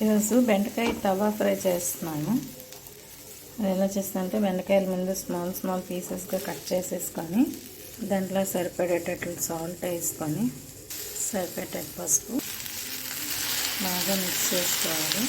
ఈరోజు బెండకాయ తవా ఫ్రై చేస్తున్నాను. అది ఎలా చేస్తానంటే బెండకాయల ముందు స్మాల్ పీసెస్గా కట్ చేసేసుకొని దాంట్లో సరిపడేటట్లు సాల్ట్ వేసుకొని సరిపడేటట్టు పసుపు బాగా మిక్స్ చేసుకోవాలి.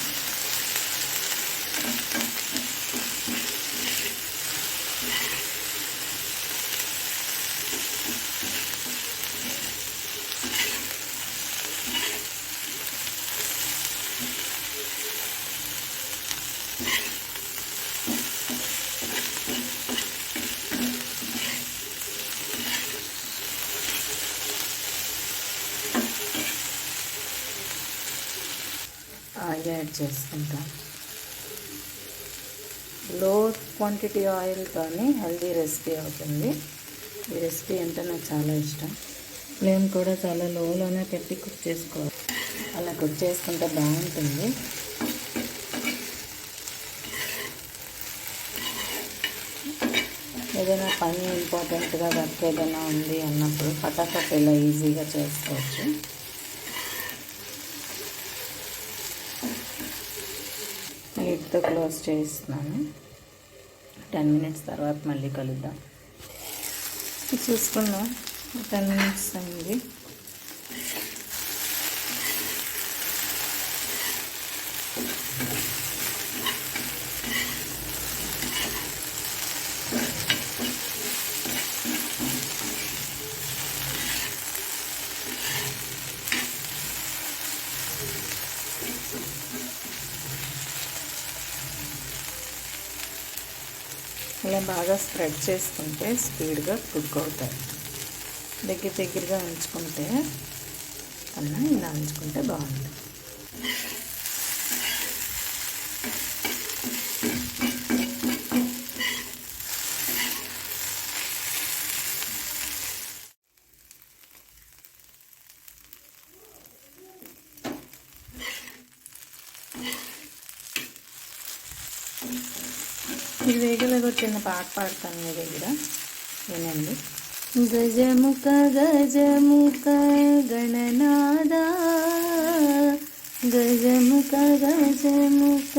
ఆయిల్ యాడ్ చేసుకుంటాం. లో క్వాంటిటీ ఆయిల్తోని హెల్దీ రెసిపీ అవుతుంది. ఈ రెసిపీ అంటే నాకు చాలా ఇష్టం. ఫ్లేమ్ కూడా చాలా లోలోనే పెట్టి కుక్ చేసుకోవాలి. అలా కుక్ చేసుకుంటే బాగుంటుంది. ఏదైనా పని ఇంపార్టెంట్గా వర్క్ ఏదైనా ఉంది అన్నప్పుడు ఫటాఫట్ ఇలా ఈజీగా చేసుకోవచ్చు. లిడ్తో క్లోజ్ చేస్తున్నాను. 10 minutes తర్వాత మళ్ళీ కలుద్దాం. చూసుకున్నాం, 10 minutes అయింది. ఇలా బాగా స్ప్రెడ్ చేసుకుంటే స్పీడ్గా కుక్ అవుతాయి. దగ్గరగా ఉంచుకుంటే కన్నా ఇలా ఉంచుకుంటే బాగుంటుంది. ఇది వేగలేదో చిన్న పాట పాడతాను మీ దగ్గర, వినండి. గజముఖ గజముఖ గణనాదా, గజముఖ గజముఖ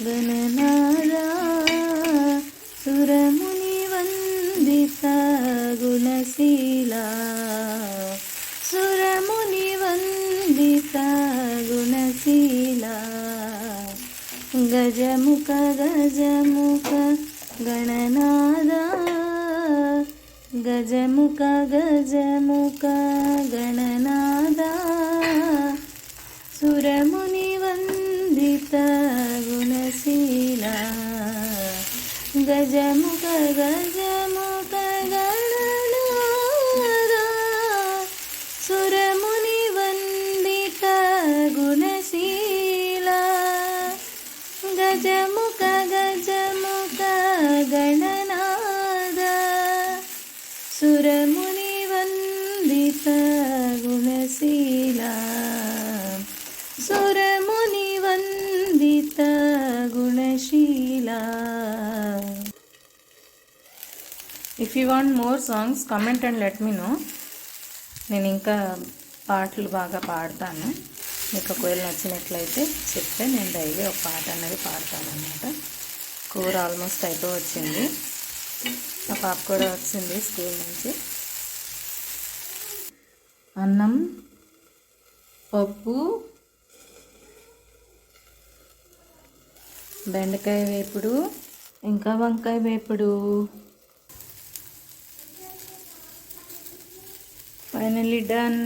గణనాదా, సురముని వందిత గుణశీలా, సురముని వందిత గుణశీలా, గజముఖ గజముఖ గణనాదా, గజముఖ గజముఖ గణనాదా, సురముని వందిత గుణశీలా, గజముఖ గజముఖ గణనాదా, సురముని వందిత గుణశీలా, గజముఖ గజముఖ గణనాదా, సురముని వందిత గుణశీలా, సురముని వందిత గుణశీలా. If you want more songs comment and let me know. నేను ఇంకా పాటలు బాగా పాడతాను. మీకు ఒకవేళ నచ్చినట్లయితే చెప్తే నేను డైలీ ఒక పాట అనేది పాడతాను అన్నమాట. కూర ఆల్మోస్ట్ అయిపోవచ్చింది. మా పాప కూడా వచ్చింది స్కూల్ నుంచి. అన్నం, పప్పు, బెండకాయ వేపుడు, ఇంకా వంకాయ వేపుడు. Finally done.